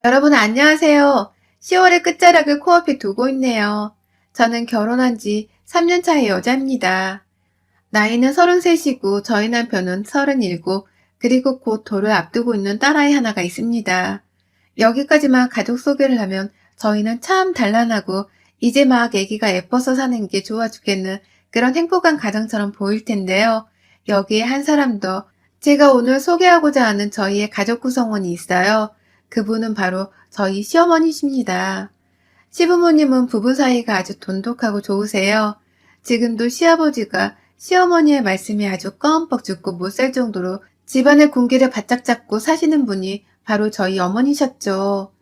여러분 안녕하세요. 10월의 끝자락을 코앞에 두고 있네요. 저는 결혼한 지 3년 차의 여자입니다. 나이는 33이고 저희 남편은 37, 그리고 곧 돌을 앞두고 있는 딸아이 하나가 있습니다. 여기까지만 가족 소개를 하면 저희는 참 단란하고 이제 막 아기가 예뻐서 사는 게 좋아 죽겠는 그런 행복한 가정처럼 보일 텐데요. 여기에 한 사람 더 제가 오늘 소개하고자 하는 저희의 가족 구성원이 있어요. 그분은 바로 저희 시어머니십니다. 시부모님은 부부 사이가 아주 돈독하고 좋으세요. 지금도 시아버지가 시어머니의 말씀이 아주 껌뻑 죽고 못 살 정도로 집안의 군기를 바짝 잡고 사시는 분이 바로 저희 어머니셨죠.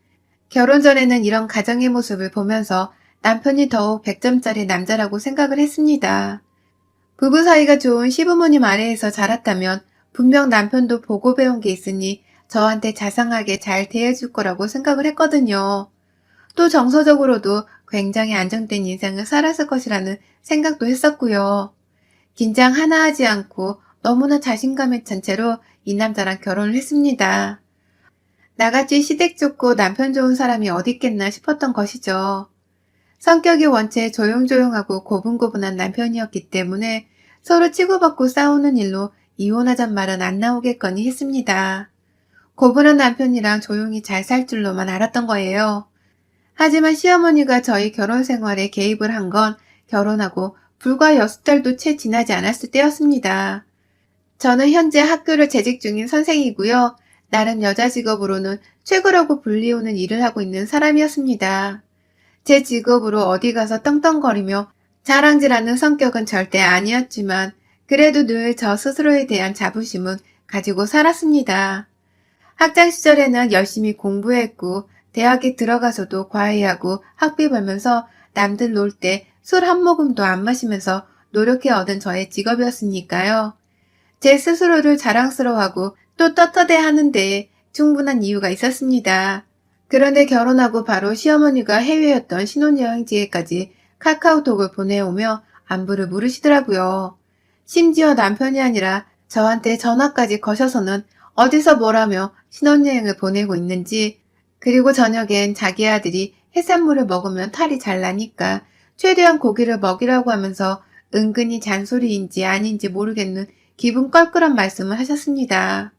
결혼 전에는 이런 가정의 모습을 보면서 남편이 더욱 100점짜리 남자라고 생각을 했습니다. 부부 사이가 좋은 시부모님 아래에서 자랐다면 분명 남편도 보고 배운 게 있으니 저한테 자상하게 잘 대해줄 거라고 생각을 했거든요. 또 정서적으로도 굉장히 안정된 인생을 살았을 것이라는 생각도 했었고요. 긴장 하나 하지 않고 너무나 자신감에 찬 채로 이 남자랑 결혼을 했습니다. 나같이 시댁 좋고 남편 좋은 사람이 어디 있겠나 싶었던 것이죠. 성격이 원체 조용조용하고 고분고분한 남편이었기 때문에 서로 치고받고 싸우는 일로 이혼하잔 말은 안 나오겠거니 했습니다. 고분한 남편이랑 조용히 잘 살 줄로만 알았던 거예요. 하지만 시어머니가 저희 결혼 생활에 개입을 한 건 결혼하고 불과 6달도 채 지나지 않았을 때였습니다. 저는 현재 학교를 재직 중인 선생이고요. 나름 여자 직업으로는 최고라고 불리우는 일을 하고 있는 사람이었습니다. 제 직업으로 어디 가서 떵떵거리며 자랑질하는 성격은 절대 아니었지만 그래도 늘 저 스스로에 대한 자부심은 가지고 살았습니다. 학창 시절에는 열심히 공부했고 대학에 들어가서도 과외하고 학비 벌면서 남들 놀 때 술 한 모금도 안 마시면서 노력해 얻은 저의 직업이었으니까요. 제 스스로를 자랑스러워하고 또 떳떳해하는 데에 충분한 이유가 있었습니다. 그런데 결혼하고 바로 시어머니가 해외였던 신혼여행지에까지 카카오톡을 보내오며 안부를 물으시더라고요. 심지어 남편이 아니라 저한테 전화까지 거셔서는 어디서 뭐라며 신혼여행을 보내고 있는지, 그리고 저녁엔 자기 아들이 해산물을 먹으면 탈이 잘 나니까 최대한 고기를 먹이라고 하면서 은근히 잔소리인지 아닌지 모르겠는 기분 껄끄런 말씀을 하셨습니다.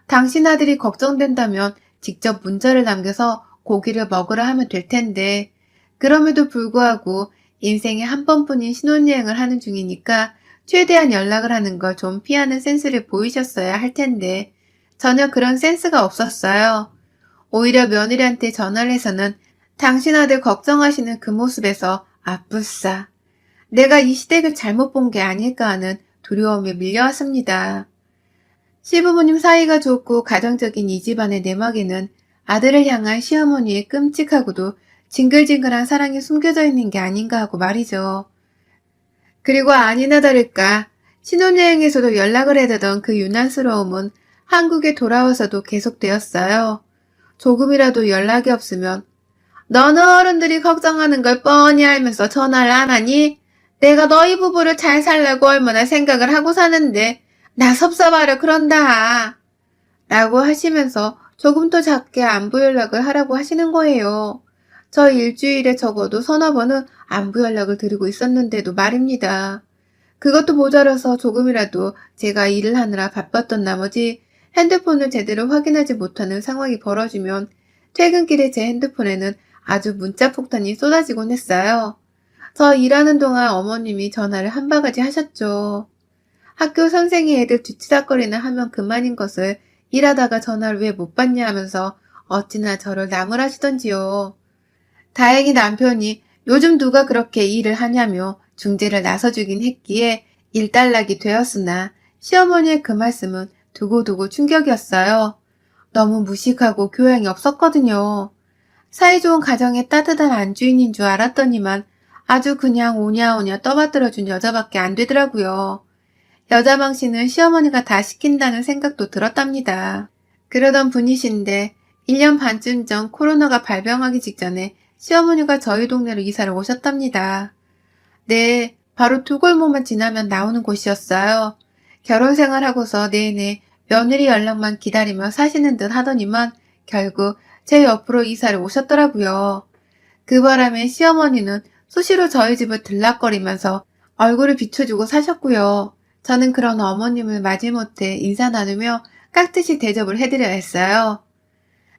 당신 아들이 걱정된다면 직접 문자를 남겨서 고기를 먹으라 하면 될 텐데, 그럼에도 불구하고 인생에 한 번뿐인 신혼여행을 하는 중이니까 최대한 연락을 하는 걸 좀 피하는 센스를 보이셨어야 할 텐데 전혀 그런 센스가 없었어요. 오히려 며느리한테 전화를 해서는 당신 아들 걱정하시는 그 모습에서 아뿔싸, 내가 이 시댁을 잘못 본 게 아닐까 하는 두려움에 밀려왔습니다. 시부모님 사이가 좋고 가정적인 이 집안의 내막에는 아들을 향한 시어머니의 끔찍하고도 징글징글한 사랑이 숨겨져 있는 게 아닌가 하고 말이죠. 그리고 아니나 다를까 신혼여행에서도 연락을 해대던 그 유난스러움은 한국에 돌아와서도 계속되었어요. 조금이라도 연락이 없으면 너는 어른들이 걱정하는 걸 뻔히 알면서 전화를 안 하니? 내가 너희 부부를 잘 살라고 얼마나 생각을 하고 사는데 나 섭섭하려 그런다. 라고 하시면서 조금 더 작게 안부 연락을 하라고 하시는 거예요. 저 일주일에 적어도 서너 번은 안부 연락을 드리고 있었는데도 말입니다. 그것도 모자라서 조금이라도 제가 일을 하느라 바빴던 나머지 핸드폰을 제대로 확인하지 못하는 상황이 벌어지면 퇴근길에 제 핸드폰에는 아주 문자 폭탄이 쏟아지곤 했어요. 저 일하는 동안 어머님이 전화를 한 바가지 하셨죠. 학교 선생이 애들 뒤치다거리나 하면 그만인 것을 일하다가 전화를 왜 못 받냐 하면서 어찌나 저를 나무라시던지요. 다행히 남편이 요즘 누가 그렇게 일을 하냐며 중재를 나서주긴 했기에 일단락이 되었으나 시어머니의 그 말씀은 두고두고 충격이었어요. 너무 무식하고 교양이 없었거든요. 사이좋은 가정의 따뜻한 안주인인 줄 알았더니만 아주 그냥 오냐오냐 떠받들어준 여자밖에 안 되더라고요. 여자 망신은 시어머니가 다 시킨다는 생각도 들었답니다. 그러던 분이신데 1년 반쯤 전 코로나가 발병하기 직전에 시어머니가 저희 동네로 이사를 오셨답니다. 네, 바로 두 골목만 지나면 나오는 곳이었어요. 결혼 생활하고서 내내 며느리 연락만 기다리며 사시는 듯 하더니만 결국 제 옆으로 이사를 오셨더라고요. 그 바람에 시어머니는 수시로 저희 집을 들락거리면서 얼굴을 비춰주고 사셨고요. 저는 그런 어머님을 마지못해 인사 나누며 깍듯이 대접을 해드려야 했어요.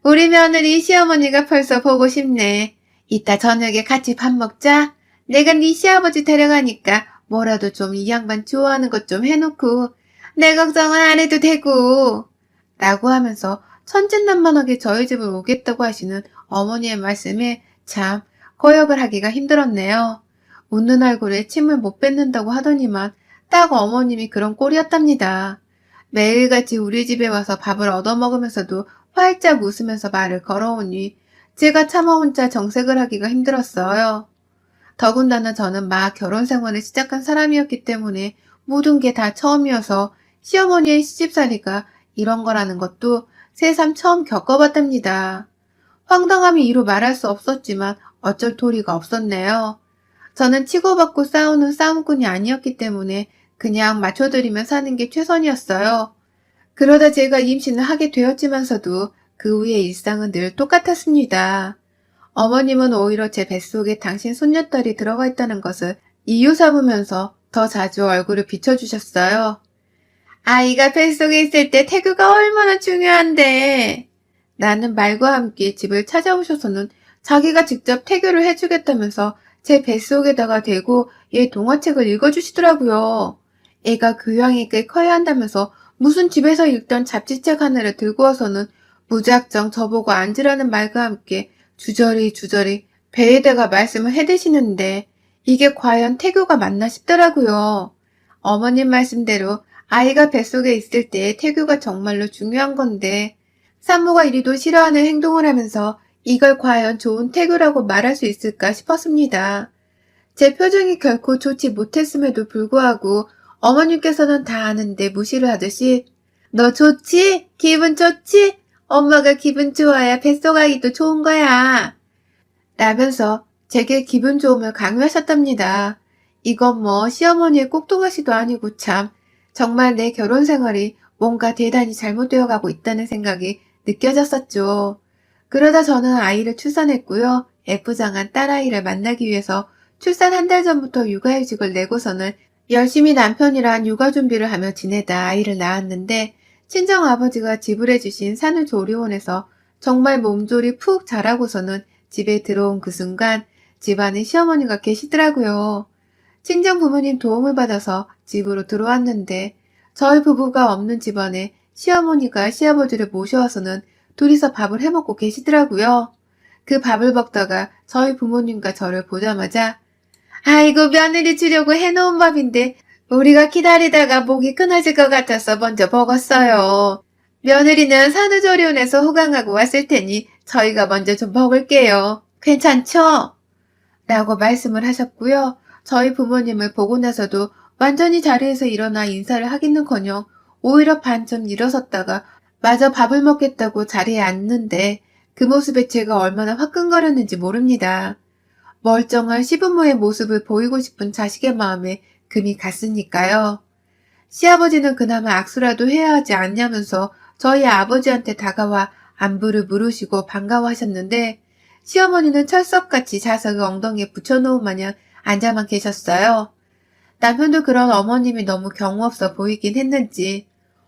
우리 며느리 시어머니가 벌써 보고 싶네. 이따 저녁에 같이 밥 먹자. 내가 네 시아버지 데려가니까 뭐라도 좀 이 양반 좋아하는 것 좀 해놓고 내 걱정은 안 해도 되고 라고 하면서 천진난만하게 저희 집을 오겠다고 하시는 어머니의 말씀에 참 거역을 하기가 힘들었네요. 웃는 얼굴에 침을 못 뱉는다고 하더니만 딱 어머님이 그런 꼴이었답니다. 매일같이 우리 집에 와서 밥을 얻어먹으면서도 활짝 웃으면서 말을 걸어오니 제가 차마 혼자 정색을 하기가 힘들었어요. 더군다나 저는 막 결혼 생활을 시작한 사람이었기 때문에 모든 게 다 처음이어서 시어머니의 시집살이가 이런 거라는 것도 새삼 처음 겪어봤답니다. 황당함이 이루 말할 수 없었지만 어쩔 도리가 없었네요. 저는 치고받고 싸우는 싸움꾼이 아니었기 때문에 그냥 맞춰드리며 사는 게 최선이었어요. 그러다 제가 임신을 하게 되었지만서도 그 후의 일상은 늘 똑같았습니다. 어머님은 오히려 제 뱃속에 당신 손녀딸이 들어가 있다는 것을 이유 삼으면서 더 자주 얼굴을 비춰주셨어요. 아이가 뱃속에 있을 때 태교가 얼마나 중요한데. 라는 말과 함께 집을 찾아오셔서는 자기가 직접 태교를 해주겠다면서 제 뱃속에다가 대고 얘 동화책을 읽어주시더라고요. 애가 교양이 꽤 커야 한다면서 무슨 집에서 읽던 잡지책 하나를 들고 와서는 무작정 저보고 앉으라는 말과 함께 주저리 배에다가 말씀을 해대시는데 이게 과연 태교가 맞나 싶더라고요. 어머님 말씀대로 아이가 뱃속에 있을 때 태교가 정말로 중요한 건데 산모가 이리도 싫어하는 행동을 하면서 이걸 과연 좋은 태교라고 말할 수 있을까 싶었습니다. 제 표정이 결코 좋지 못했음에도 불구하고 어머님께서는 다 아는데 무시를 하듯이 너 좋지? 기분 좋지? 엄마가 기분 좋아야 뱃속 아이도 좋은 거야. 라면서 제게 기분 좋음을 강요하셨답니다. 이건 뭐 시어머니의 꼭두가시도 아니고 참 정말 내 결혼 생활이 뭔가 대단히 잘못되어 가고 있다는 생각이 느껴졌었죠. 그러다 저는 아이를 출산했고요. 애프장한 딸아이를 만나기 위해서 출산 한 달 전부터 육아휴직을 내고서는 열심히 남편이랑 육아 준비를 하며 지내다 아이를 낳았는데 친정아버지가 지불해주신 산후조리원에서 정말 몸조리 푹 자라고서는 집에 들어온 그 순간 집안에 시어머니가 계시더라고요. 친정 부모님 도움을 받아서 집으로 들어왔는데 저희 부부가 없는 집안에 시어머니가 시아버지를 모셔와서는 둘이서 밥을 해먹고 계시더라고요. 그 밥을 먹다가 저희 부모님과 저를 보자마자 아이고 며느리 주려고 해놓은 밥인데 우리가 기다리다가 목이 끊어질 것 같아서 먼저 먹었어요. 며느리는 산후조리원에서 호강하고 왔을 테니 저희가 먼저 좀 먹을게요. 괜찮죠? 라고 말씀을 하셨고요. 저희 부모님을 보고 나서도 완전히 자리에서 일어나 인사를 하기는커녕 오히려 반쯤 일어섰다가 마저 밥을 먹겠다고 자리에 앉는데 그 모습에 제가 얼마나 화끈거렸는지 모릅니다. 멀쩡한 시부모의 모습을 보이고 싶은 자식의 마음에 금이 갔으니까요. 시아버지는 그나마 악수라도 해야 하지 않냐면서 저희 아버지한테 다가와 안부를 물으시고 반가워하셨는데 시어머니는 철석같이 자석을 엉덩이에 붙여놓은 마냥 앉아만 계셨어요. 남편도 그런 어머님이 너무 경우 없어 보이긴 했는지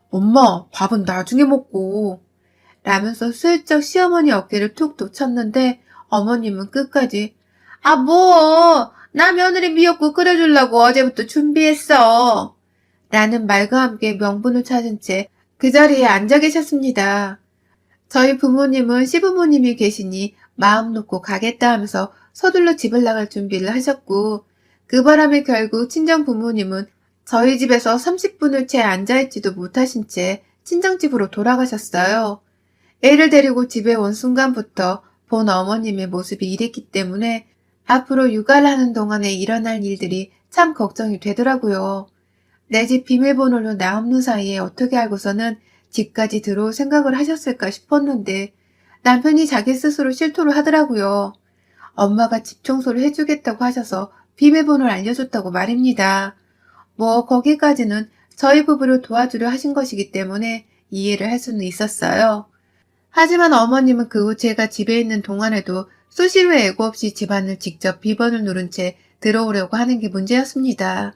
엄마 밥은 나중에 먹고 라면서 슬쩍 시어머니 어깨를 툭툭 쳤는데 어머님은 끝까지 나 며느리 미역국 끓여주려고 어제부터 준비했어. 라는 말과 함께 명분을 찾은 채 그 자리에 앉아 계셨습니다. 저희 부모님은 시부모님이 계시니 마음 놓고 가겠다 하면서 서둘러 집을 나갈 준비를 하셨고 그 바람에 결국 친정 부모님은 저희 집에서 30분을 채 앉아있지도 못하신 채 친정집으로 돌아가셨어요. 애를 데리고 집에 온 순간부터 본 어머님의 모습이 이랬기 때문에 앞으로 육아를 하는 동안에 일어날 일들이 참 걱정이 되더라고요. 내 집 비밀번호를 나 없는 사이에 어떻게 알고서는 집까지 들어올 생각을 하셨을까 싶었는데 남편이 자기 스스로 실토를 하더라고요. 엄마가 집 청소를 해주겠다고 하셔서 비밀번호를 알려줬다고 말입니다. 뭐 거기까지는 저희 부부를 도와주려 하신 것이기 때문에 이해를 할 수는 있었어요. 하지만 어머님은 그 후 제가 집에 있는 동안에도 수시로 예고 없이 집안을 직접 비번을 누른 채 들어오려고 하는 게 문제였습니다.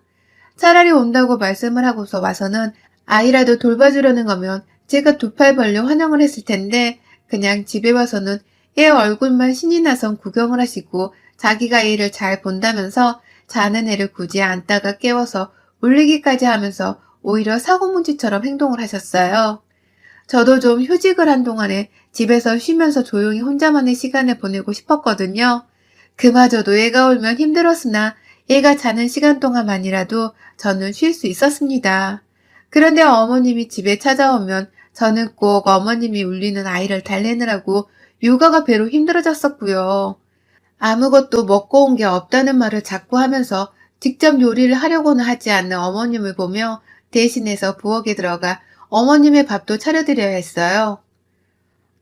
차라리 온다고 말씀을 하고서 와서는 아이라도 돌봐주려는 거면 제가 두 팔 벌려 환영을 했을 텐데 그냥 집에 와서는 애 얼굴만 신이 나선 구경을 하시고 자기가 애를 잘 본다면서 자는 애를 굳이 안다가 깨워서 울리기까지 하면서 오히려 사고뭉치처럼 행동을 하셨어요. 저도 좀 휴직을 한 동안에 집에서 쉬면서 조용히 혼자만의 시간을 보내고 싶었거든요. 그마저도 애가 울면 힘들었으나 애가 자는 시간 동안만이라도 저는 쉴 수 있었습니다. 그런데 어머님이 집에 찾아오면 저는 꼭 어머님이 울리는 아이를 달래느라고 육아가 배로 힘들어졌었고요. 아무것도 먹고 온 게 없다는 말을 자꾸 하면서 직접 요리를 하려고는 하지 않는 어머님을 보며 대신해서 부엌에 들어가 어머님의 밥도 차려드려야 했어요.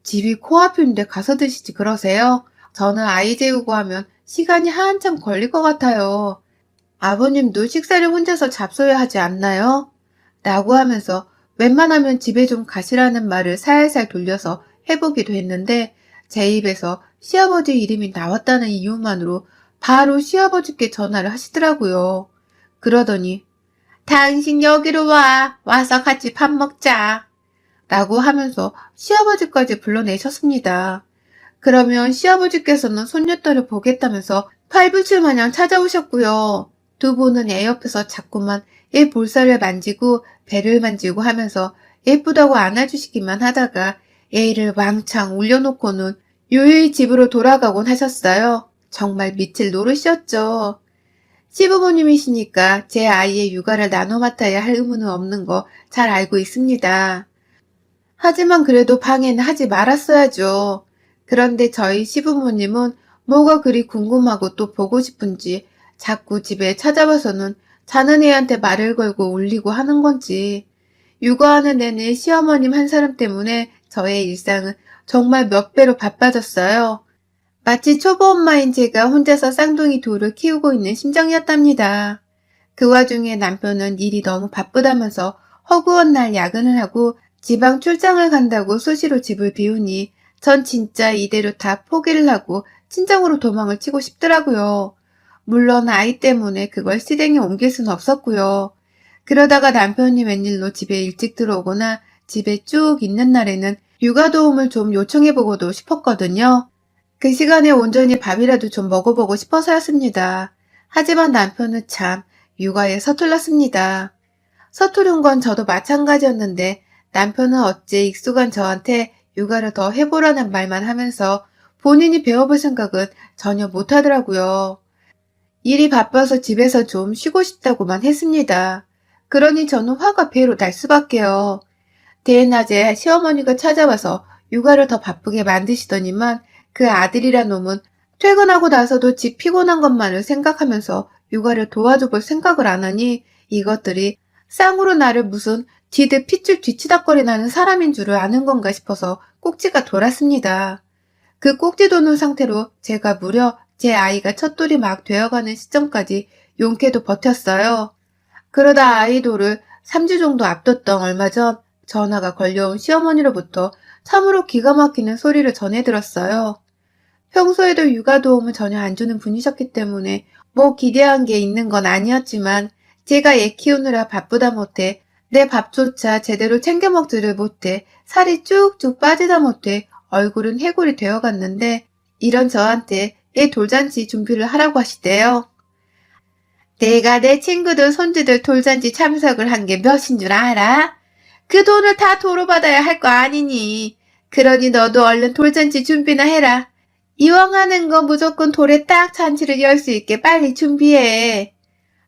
집이 코앞인데 가서 드시지 그러세요? 저는 아이 재우고 하면 시간이 한참 걸릴 것 같아요. 아버님도 식사를 혼자서 잡숴야 하지 않나요? 라고 하면서 웬만하면 집에 좀 가시라는 말을 살살 돌려서 해보기도 했는데 제 입에서 시아버지 이름이 나왔다는 이유만으로 바로 시아버지께 전화를 하시더라고요. 그러더니 당신 여기로 와. 와서 같이 밥 먹자. 라고 하면서 시아버지까지 불러내셨습니다. 그러면 시아버지께서는 손녀딸을 보겠다면서 팔불출 마냥 찾아오셨고요. 두 분은 애 옆에서 자꾸만 애 볼살을 만지고 배를 만지고 하면서 예쁘다고 안아주시기만 하다가 애를 왕창 울려놓고는 요요히 집으로 돌아가곤 하셨어요. 정말 미칠 노릇이었죠. 시부모님이시니까 제 아이의 육아를 나눠 맡아야 할 의무는 없는 거 잘 알고 있습니다. 하지만 그래도 방해는 하지 말았어야죠. 그런데 저희 시부모님은 뭐가 그리 궁금하고 또 보고 싶은지 자꾸 집에 찾아와서는 자는 애한테 말을 걸고 울리고 하는 건지 육아하는 내내 시어머님 한 사람 때문에 저의 일상은 정말 몇 배로 바빠졌어요. 마치 초보 엄마인 제가 혼자서 쌍둥이 둘을 키우고 있는 심정이었답니다. 그 와중에 남편은 일이 너무 바쁘다면서 허구한 날 야근을 하고 지방 출장을 간다고 수시로 집을 비우니 전 진짜 이대로 다 포기를 하고 친정으로 도망을 치고 싶더라고요. 물론 아이 때문에 그걸 실행에 옮길 수는 없었고요. 그러다가 남편이 웬일로 집에 일찍 들어오거나 집에 쭉 있는 날에는 육아 도움을 좀 요청해보고도 싶었거든요. 그 시간에 온전히 밥이라도 좀 먹어보고 싶어서였습니다. 하지만 남편은 참 육아에 서툴렀습니다. 서투른 건 저도 마찬가지였는데 남편은 어째 익숙한 저한테 육아를 더 해보라는 말만 하면서 본인이 배워볼 생각은 전혀 못하더라고요. 일이 바빠서 집에서 좀 쉬고 싶다고만 했습니다. 그러니 저는 화가 배로 날 수밖에요. 대낮에 시어머니가 찾아와서 육아를 더 바쁘게 만드시더니만 그 아들이란 놈은 퇴근하고 나서도 집 피곤한 것만을 생각하면서 육아를 도와줘 볼 생각을 안 하니 이것들이 쌍으로 나를 무슨 뒤드 핏줄 뒤치다거리나는 사람인 줄을 아는 건가 싶어서 꼭지가 돌았습니다. 그 꼭지 도는 상태로 제가 무려 제 아이가 첫돌이 막 되어가는 시점까지 용케도 버텼어요. 그러다 아이돌을 3주 정도 앞뒀던 얼마 전 전화가 걸려온 시어머니로부터 참으로 기가 막히는 소리를 전해 들었어요. 평소에도 육아 도움을 전혀 안 주는 분이셨기 때문에 뭐 기대한 게 있는 건 아니었지만 제가 애 키우느라 바쁘다 못해 내 밥조차 제대로 챙겨 먹지를 못해 살이 쭉쭉 빠지다 못해 얼굴은 해골이 되어갔는데 이런 저한테 애 돌잔치 준비를 하라고 하시대요. 내가 내 친구들 손주들 돌잔치 참석을 한 게 몇인 줄 알아? 그 돈을 다 도로 받아야 할 거 아니니. 그러니 너도 얼른 돌잔치 준비나 해라. 이왕 하는 거 무조건 돌에 딱 잔치를 열 수 있게 빨리 준비해.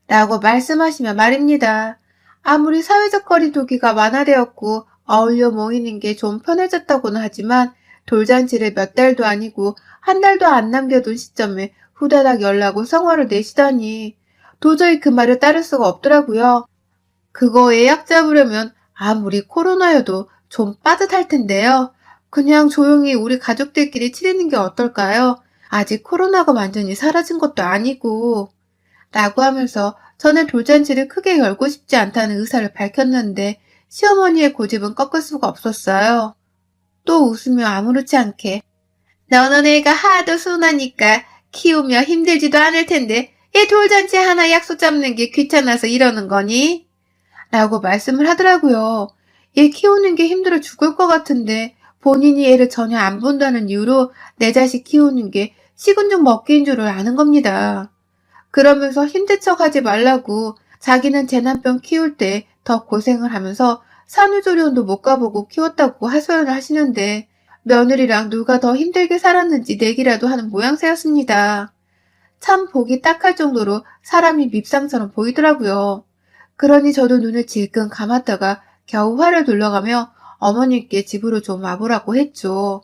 라고 말씀하시며 말입니다. 아무리 사회적 거리두기가 완화되었고 어울려 모이는 게 좀 편해졌다고는 하지만 돌잔치를 몇 달도 아니고 한 달도 안 남겨둔 시점에 후다닥 연락 성화를 내시다니 도저히 그 말을 따를 수가 없더라고요. 그거 예약 잡으려면 아무리 코로나여도 좀 빠듯할 텐데요. 그냥 조용히 우리 가족들끼리 치르는 게 어떨까요? 아직 코로나가 완전히 사라진 것도 아니고. 라고 하면서 저는 돌잔치를 크게 열고 싶지 않다는 의사를 밝혔는데 시어머니의 고집은 꺾을 수가 없었어요. 또 웃으며 아무렇지 않게 너는 애가 하도 순하니까 키우며 힘들지도 않을 텐데 애 돌잔치 하나 약속 잡는 게 귀찮아서 이러는 거니? 라고 말씀을 하더라고요. 얘 키우는 게 힘들어 죽을 것 같은데 본인이 애를 전혀 안 본다는 이유로 내 자식 키우는 게 식은 죽 먹기인 줄을 아는 겁니다. 그러면서 힘든 척 하지 말라고 자기는 제 남편 키울 때 더 고생을 하면서 산후조리원도 못 가보고 키웠다고 하소연을 하시는데 며느리랑 누가 더 힘들게 살았는지 내기라도 하는 모양새였습니다. 참 보기 딱할 정도로 사람이 밉상처럼 보이더라고요. 그러니 저도 눈을 질끈 감았다가 겨우 화를 둘러가며 어머님께 집으로 좀 와보라고 했죠.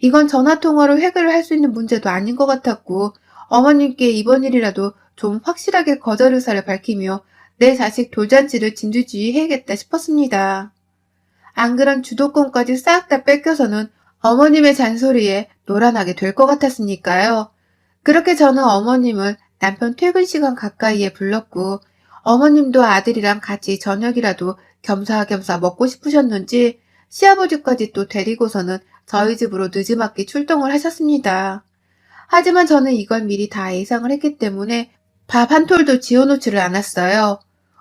이건 전화통화로 해결을 할 수 있는 문제도 아닌 것 같았고 어머님께 이번 일이라도 좀 확실하게 거절 의사를 밝히며 내 자식 돌잔치를 진두지휘해야겠다 싶었습니다. 안 그런 주도권까지 싹 다 뺏겨서는 어머님의 잔소리에 노란하게 될 것 같았으니까요. 그렇게 저는 어머님을 남편 퇴근 시간 가까이에 불렀고 어머님도 아들이랑 같이 저녁이라도 겸사겸사 먹고 싶으셨는지 시아버지까지 또 데리고서는 저희 집으로 늦지막히 출동을 하셨습니다. 하지만 저는 이걸 미리 다 예상을 했기 때문에 밥 한 톨도 지어놓지를 않았어요.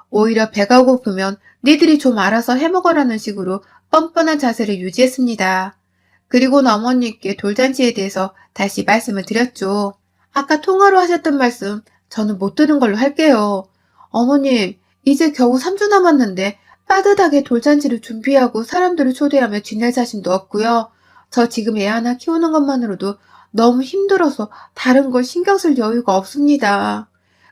오히려 배가 고프면 니들이 좀 알아서 해먹으라는 식으로 뻔뻔한 자세를 유지했습니다. 그리고는 어머니께 돌잔치에 대해서 다시 말씀을 드렸죠. 아까 통화로 하셨던 말씀 저는 못 들은 걸로 할게요. 어머님, 이제 겨우 3주 남았는데 빠듯하게 돌잔치를 준비하고 사람들을 초대하며 지낼 자신도 없고요. 저 지금 애 하나 키우는 것만으로도 너무 힘들어서 다른 걸 신경 쓸 여유가 없습니다.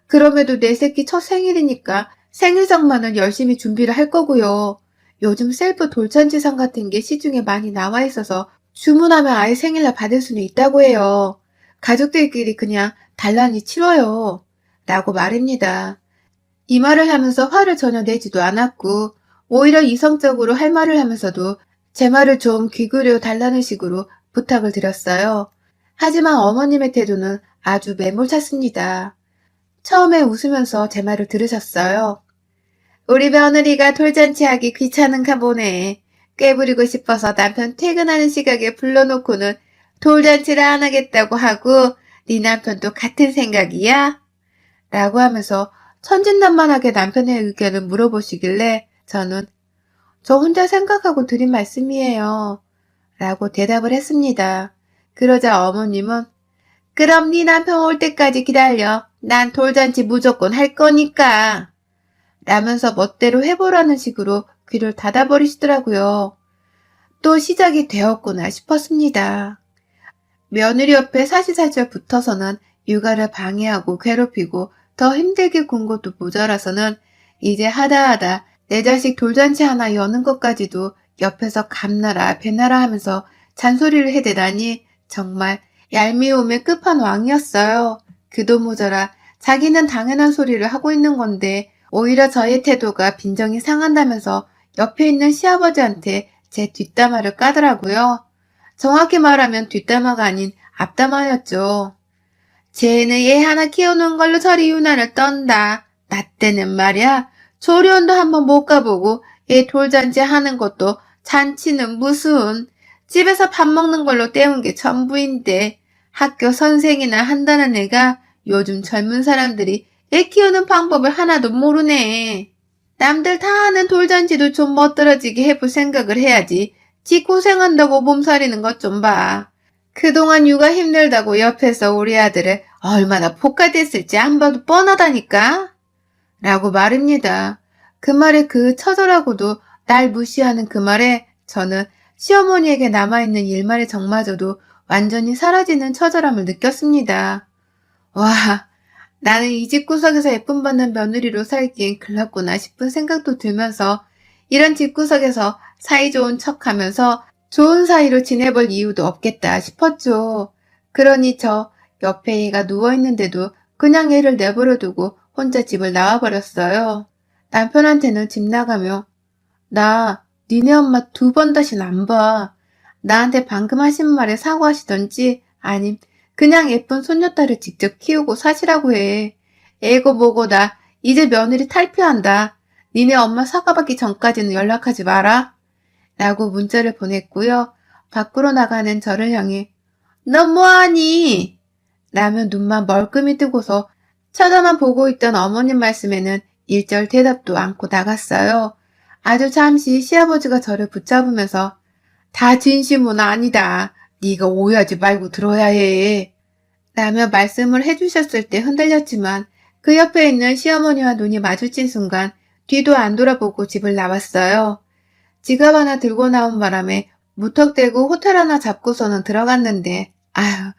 그럼에도 내 새끼 첫 생일이니까 생일상만은 열심히 준비를 할 거고요. 요즘 셀프 돌잔치상 같은 게 시중에 많이 나와 있어서 주문하면 아예 생일날 받을 수는 있다고 해요. 가족들끼리 그냥 단란히 치러요. 라고 말입니다. 이 말을 하면서 화를 전혀 내지도 않았고 오히려 이성적으로 할 말을 하면서도 제 말을 좀 귀 기울여 달라는 식으로 부탁을 드렸어요. 하지만 어머님의 태도는 아주 매몰찼습니다. 처음에 웃으면서 제 말을 들으셨어요. 우리 며느리가 돌잔치 하기 귀찮은가 보네. 꾀부리고 싶어서 남편 퇴근하는 시각에 불러놓고는 돌잔치를 안 하겠다고 하고 네 남편도 같은 생각이야? 라고 하면서 천진난만하게 남편의 의견을 물어보시길래 저는 저 혼자 생각하고 드린 말씀이에요. 라고 대답을 했습니다. 그러자 어머님은 그럼 네 남편 올 때까지 기다려. 난 돌잔치 무조건 할 거니까. 라면서 멋대로 해보라는 식으로 귀를 닫아버리시더라고요. 또 시작이 되었구나 싶었습니다. 며느리 옆에 사시사철 붙어서는 육아를 방해하고 괴롭히고 더 힘들게 군 것도 모자라서는 이제 하다하다 내 자식 돌잔치 하나 여는 것까지도 옆에서 감나라 배나라 하면서 잔소리를 해대다니 정말 얄미움의 끝판왕이었어요. 그도 모자라 자기는 당연한 소리를 하고 있는 건데 오히려 저의 태도가 빈정이 상한다면서 옆에 있는 시아버지한테 제 뒷담화를 까더라고요. 정확히 말하면 뒷담화가 아닌 앞담화였죠. 쟤는 얘 하나 키우는 걸로 저리 유난을 떤다. 나 때는 말이야. 조리원도 한번 못 가보고 얘 돌잔치 하는 것도 잔치는 무슨 집에서 밥 먹는 걸로 때운 게 전부인데 학교 선생이나 한다는 애가 요즘 젊은 사람들이 애 키우는 방법을 하나도 모르네. 남들 다 하는 돌잔치도 좀 멋들어지게 해볼 생각을 해야지. 지 고생한다고 몸살이는 것 좀 봐. 그동안 육아 힘들다고 옆에서 우리 아들을 얼마나 폭가됐을지 안 봐도 뻔하다니까? 라고 말입니다. 그 말에 그 처절하고도 날 무시하는 그 말에 저는 시어머니에게 남아있는 일말의 정마저도 완전히 사라지는 처절함을 느꼈습니다. 와, 나는 이 집구석에서 예쁨 받는 며느리로 살기엔 글렀구나 싶은 생각도 들면서 이런 집구석에서 사이좋은 척하면서 좋은 사이로 지내볼 이유도 없겠다 싶었죠. 그러니 저 옆에 애가 누워있는데도 그냥 애를 내버려두고 혼자 집을 나와버렸어요. 남편한테는 집 나가며 나 니네 엄마 2번 다신 안 봐. 나한테 방금 하신 말에 사과하시던지 아님 그냥 예쁜 손녀딸을 직접 키우고 사시라고 해. 애고 뭐고 나 이제 며느리 탈피한다. 니네 엄마 사과받기 전까지는 연락하지 마라. 라고 문자를 보냈고요. 밖으로 나가는 저를 향해 너 뭐하니? 라며 눈만 멀끔히 뜨고서 쳐다만 보고 있던 어머님 말씀에는 일절 대답도 않고 나갔어요. 아주 잠시 시아버지가 저를 붙잡으면서 다 진심은 아니다. 네가 오해하지 말고 들어야 해. 라며 말씀을 해주셨을 때 흔들렸지만 그 옆에 있는 시어머니와 눈이 마주친 순간 뒤도 안 돌아보고 집을 나왔어요. 지갑 하나 들고 나온 바람에 무턱대고 호텔 하나 잡고서는 들어갔는데 아휴,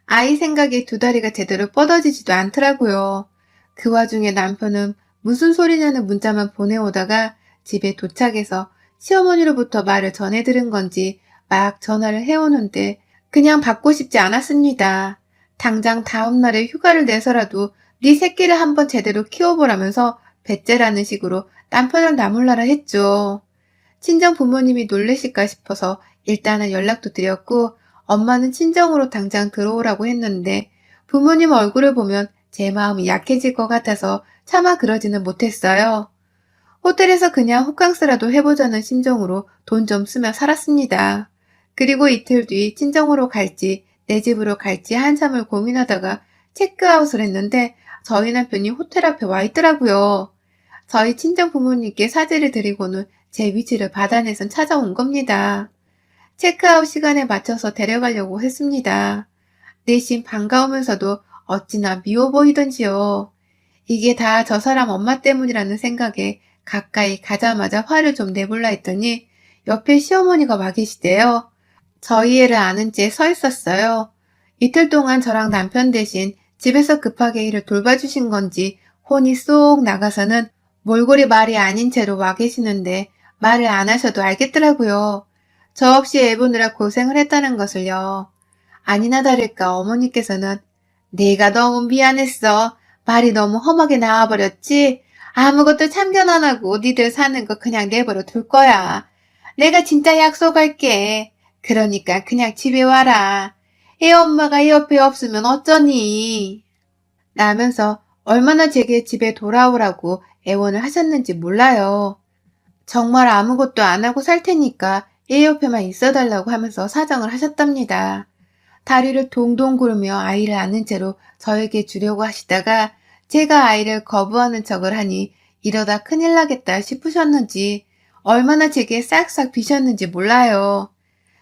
아이 생각에 두 다리가 제대로 뻗어지지도 않더라고요. 그 와중에 남편은 무슨 소리냐는 문자만 보내오다가 집에 도착해서 시어머니로부터 말을 전해 들은 건지 막 전화를 해오는데 그냥 받고 싶지 않았습니다. 당장 다음날에 휴가를 내서라도 네 새끼를 한번 제대로 키워보라면서 배째라는 식으로 남편을 나몰라라 했죠. 친정 부모님이 놀라실까 싶어서 일단은 연락도 드렸고 엄마는 친정으로 당장 들어오라고 했는데 부모님 얼굴을 보면 제 마음이 약해질 것 같아서 차마 그러지는 못했어요. 호텔에서 그냥 호캉스라도 해보자는 심정으로 돈 좀 쓰며 살았습니다. 그리고 이틀 뒤 친정으로 갈지 내 집으로 갈지 한참을 고민하다가 체크아웃을 했는데 저희 남편이 호텔 앞에 와 있더라고요. 저희 친정 부모님께 사죄를 드리고는 제 위치를 받아내선 찾아온 겁니다. 체크아웃 시간에 맞춰서 데려가려고 했습니다. 내심 반가우면서도 어찌나 미워 보이던지요. 이게 다 저 사람 엄마 때문이라는 생각에 가까이 가자마자 화를 좀 내볼라 했더니 옆에 시어머니가 와 계시대요. 저희 애를 아는 채 서 있었어요. 이틀 동안 저랑 남편 대신 집에서 급하게 일을 돌봐주신 건지 혼이 쏙 나가서는 몰골이 말이 아닌 채로 와 계시는데 말을 안 하셔도 알겠더라고요. 저 없이 애 보느라 고생을 했다는 것을요. 아니나 다를까 어머니께서는 내가 너무 미안했어. 말이 너무 험하게 나와버렸지? 아무것도 참견 안 하고 니들 사는 거 그냥 내버려 둘 거야. 내가 진짜 약속할게. 그러니까 그냥 집에 와라. 애 엄마가 이 옆에 없으면 어쩌니? 라면서 얼마나 제게 집에 돌아오라고 애원을 하셨는지 몰라요. 정말 아무것도 안 하고 살 테니까 얘 옆에만 있어달라고 하면서 사정을 하셨답니다. 다리를 동동 구르며 아이를 안은 채로 저에게 주려고 하시다가 제가 아이를 거부하는 척을 하니 이러다 큰일 나겠다 싶으셨는지 얼마나 제게 싹싹 비셨는지 몰라요.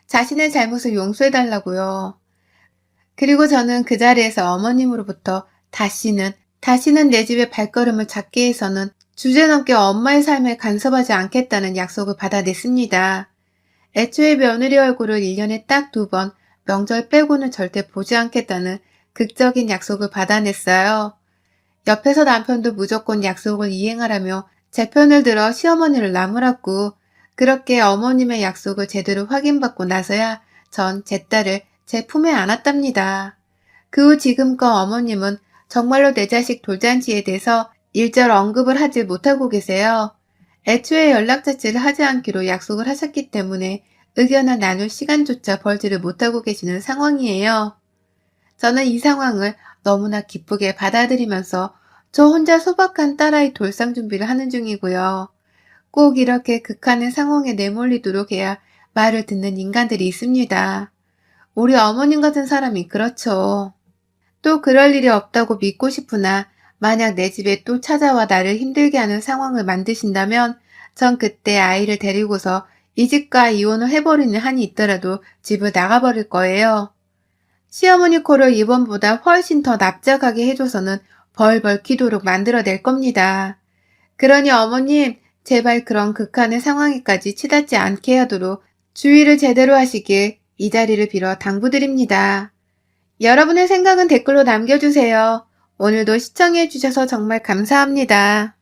자신의 잘못을 용서해달라고요. 그리고 저는 그 자리에서 어머님으로부터 다시는 내 집에 발걸음을 잡게 해서는 주제넘게 엄마의 삶에 간섭하지 않겠다는 약속을 받아냈습니다. 애초에 며느리 얼굴을 1년에 딱 2번, 명절 빼고는 절대 보지 않겠다는 극적인 약속을 받아냈어요. 옆에서 남편도 무조건 약속을 이행하라며 제 편을 들어 시어머니를 나무랐고 그렇게 어머님의 약속을 제대로 확인받고 나서야 전 제 딸을 제 품에 안았답니다. 그 후 지금껏 어머님은 정말로 내 자식 돌잔치에 대해서 일절 언급을 하지 못하고 계세요. 애초에 연락 자체를 하지 않기로 약속을 하셨기 때문에 의견을 나눌 시간조차 벌지를 못하고 계시는 상황이에요. 저는 이 상황을 너무나 기쁘게 받아들이면서 저 혼자 소박한 딸아이 돌상 준비를 하는 중이고요. 꼭 이렇게 극한의 상황에 내몰리도록 해야 말을 듣는 인간들이 있습니다. 우리 어머님 같은 사람이 그렇죠. 또 그럴 일이 없다고 믿고 싶으나 만약 내 집에 또 찾아와 나를 힘들게 하는 상황을 만드신다면 전 그때 아이를 데리고서 이 집과 이혼을 해버리는 한이 있더라도 집을 나가버릴 거예요. 시어머니 코를 이번보다 훨씬 더 납작하게 해줘서는 벌벌 기도록 만들어낼 겁니다. 그러니 어머님 제발 그런 극한의 상황에까지 치닫지 않게 하도록 주의를 제대로 하시길 이 자리를 빌어 당부드립니다. 여러분의 생각은 댓글로 남겨주세요. 오늘도 시청해주셔서 정말 감사합니다.